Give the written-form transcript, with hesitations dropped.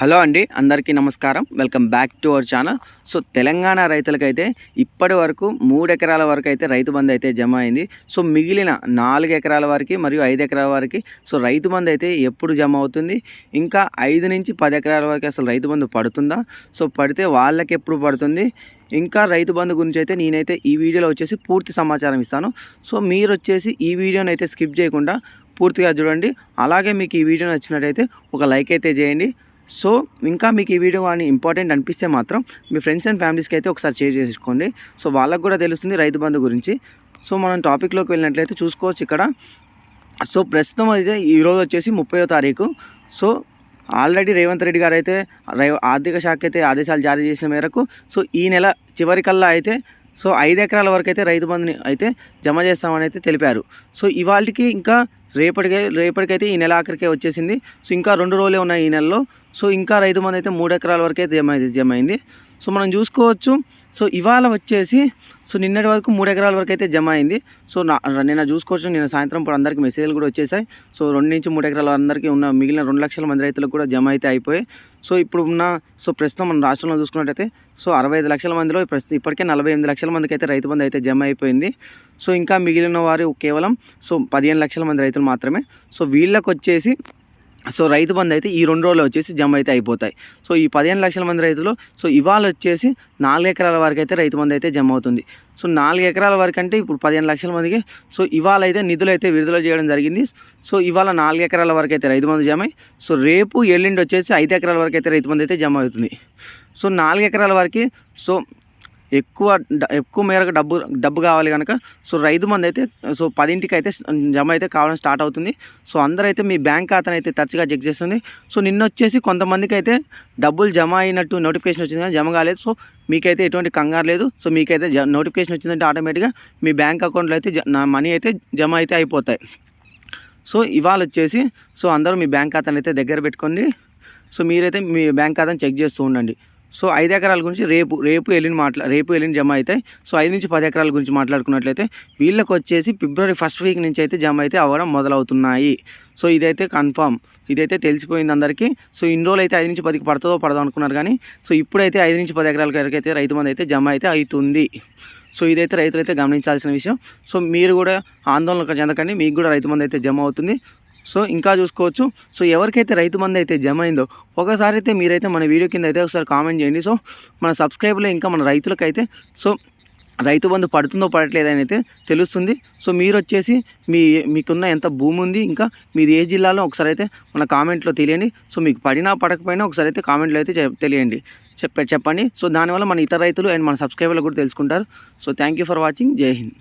Hello అండి, అందరికీ నమస్కారం. Welcome back to our channel. So Telangana రైతులకైతే ఇప్పటి వరకు 3 ఎకరాల వరకు అయితే రైతు బంధు అయితే జమ అయింది. సో మిగిలిన 4 ఎకరాల వరకు మరియు 5 ఎకరాల వరకు సో రైతు బంధు అయితే ఎప్పుడు జమ అవుతుంది, ఇంకా 5 నుంచి 10 ఎకరాల వరకు అసలు రైతు బంధు పడుతుందా, సో పడితే వాళ్ళకి ఎప్పుడు పడుతుంది, ఇంకా రైతు బంధు గురించి అయితే నేనైతే ఈ వీడియోలో వచ్చేసి పూర్తి సమాచారం ఇస్తాను. సో మీరు వచ్చేసి ఈ వీడియోని అయితే స్కిప్ చేయకుండా పూర్తిగా చూడండి. అలాగే మీకు ఈ వీడియో నచ్చినట్టయితే ఒక లైక్ అయితే చేయండి. సో ఇంకా మీకు ఈ వీడియో కానీ ఇంపార్టెంట్ అనిపిస్తే మాత్రం మీ ఫ్రెండ్స్ అండ్ ఫ్యామిలీస్కి అయితే ఒకసారి షేర్ చేసుకోండి. సో వాళ్ళకు కూడా తెలుస్తుంది రైతు బంధు గురించి. సో మనం టాపిక్లోకి వెళ్ళినట్లయితే చూసుకోవచ్చు ఇక్కడ. సో ప్రస్తుతం అయితే ఈరోజు వచ్చేసి 30వ తారీఖు. సో ఆల్రెడీ రేవంత్ రెడ్డి గారు అయితే ఆర్థిక శాఖ అయితే ఆదేశాలు జారీ చేసిన మేరకు సో ఈ నెల చివరికల్లా అయితే సో 5 ఎకరాల వరకు అయితే రైతు బంధుని అయితే జమ చేస్తామని అయితే తెలిపారు. సో ఇవాళకి ఇంకా రేపటికైతే ఈ నెల ఆఖరికే వచ్చేసింది. సో ఇంకా 2 రోజులే ఉన్నాయి ఈ నెలలో. సో ఇంకా రైతు బంధు అయితే 3 ఎకరాల వరకే జమ అయింది. సో మనం చూసుకోవచ్చు. సో ఇవాళ వచ్చేసి సో నిన్నటి వరకు 3 ఎకరాల వరకు అయితే జమ అయింది. సో నిన్న చూసుకోవచ్చు, నిన్న సాయంత్రం పూట అందరికీ మెసేజ్లు కూడా వచ్చేసాయి. సో 2 నుంచి 3 ఎకరాల అందరికీ ఉన్న మిగిలిన 2 లక్షల మంది రైతులకు కూడా జమ అయితే అయిపోయాయి. సో ఇప్పుడు ఉన్న ప్రస్తుతం మన రాష్ట్రంలో చూసుకున్నట్టయితే సో 65 లక్షల మందిలో ఇప్పటికే 48 లక్షల మందికి అయితే రైతు బంధు అయితే జమ అయిపోయింది. సో ఇంకా మిగిలిన వారు కేవలం సో 15 లక్షల మంది రైతులు మాత్రమే. సో వీళ్ళకి వచ్చేసి సో రైతు బంధు అయితే ఈ 2 రోజులు వచ్చేసి జమ అయితే అయిపోతాయి. సో ఈ 15 లక్షల మంది రైతులు సో ఇవాళ వచ్చేసి 4 ఎకరాల వరకు అయితే రైతు బంధు అయితే జమ అవుతుంది. సో 4 ఎకరాల వరకు అంటే ఇప్పుడు 15 లక్షల మందికి సో ఇవాళ అయితే నిధులు అయితే విడుదల చేయడం జరిగింది. సో ఇవాళ 4 ఎకరాల వరకు అయితే రైతు బంధు జమ అయ్యి సో రేపు ఎల్లుండి వచ్చేసి 5 ఎకరాల వరకు అయితే రైతు బంధు అయితే జమ అవుతుంది. సో 4 ఎకరాల వరకు సో ఎక్కువ మేరకు డబ్బు కావాలి కనుక సో రైతు మంది అయితే సో 10ంటికి అయితే జమ అయితే కావడం స్టార్ట్ అవుతుంది. సో అందరైతే మీ బ్యాంక్ ఖాతాను అయితే తరచుగా చెక్ చేస్తుంది. సో నిన్న వచ్చేసి కొంతమందికి అయితే డబ్బులు జమ అయినట్టు నోటిఫికేషన్ వచ్చింది కానీ జమ కాలేదు. సో మీకైతే ఎటువంటి కంగారు లేదు. సో మీకైతే నోటిఫికేషన్ వచ్చిందంటే ఆటోమేటిక్గా మీ బ్యాంక్ అకౌంట్లో అయితే మనీ అయితే జమ అయితే అయిపోతాయి. సో ఇవాళ వచ్చేసి సో అందరూ మీ బ్యాంక్ ఖాతాను అయితే దగ్గర పెట్టుకోండి. సో మీరైతే మీ బ్యాంక్ ఖాతాను చెక్ చేస్తూ ఉండండి. సో 5 ఎకరాల గురించి రేపు ఎల్లుండి జమ అవుతాయి. సో 5 నుంచి 10 ఎకరాల గురించి మాట్లాడుకున్నట్లయితే వీళ్ళకి వచ్చేసి ఫిబ్రవరి 1st వీక్ నుంచి అయితే జమ అయితే అవ్వడం మొదలవుతున్నాయి. సో ఇదైతే కన్ఫామ్, ఇదైతే తెలిసిపోయింది అందరికీ. సో ఇన్ని రోజులు అయితే 5 నుంచి 10కి పడదో అనుకున్నారు కానీ సో ఇప్పుడైతే 5 నుంచి 10 ఎకరాల వరకు అయితే రైతు బంధు అయితే జమ అయితే అవుతుంది. సో ఇదైతే రైతులైతే గమనించాల్సిన విషయం. సో మీరు కూడా ఆందోళన చెందకండి, మీకు కూడా రైతు బంధు అయితే జమ అవుతుంది. సో ఇంకా చూసుకోవచ్చు. సో ఎవరికైతే రైతు బంధు అయితే జమ అయిందో ఒకసారి అయితే మీరైతే మన వీడియో కింద అయితే ఒకసారి కామెంట్ చేయండి. సో మన సబ్స్క్రైబర్లో ఇంకా మన రైతులకైతే సో రైతు బంధు పడుతుందో పడట్లేదని అయితే తెలుస్తుంది. సో మీరు వచ్చేసి మీకున్న ఎంత భూమి ఉంది, ఇంకా మీది ఏ జిల్లాలో ఒకసారి అయితే మన కామెంట్లో తెలియండి. సో మీకు పడినా పడకపోయినా ఒకసారి అయితే కామెంట్లో అయితే తెలియండి, చెప్పండి. సో దానివల్ల మన ఇతర రైతులు అండ్ మన సబ్స్క్రైబర్లు కూడా తెలుసుకుంటారు. So thank you for watching. జై హింద్.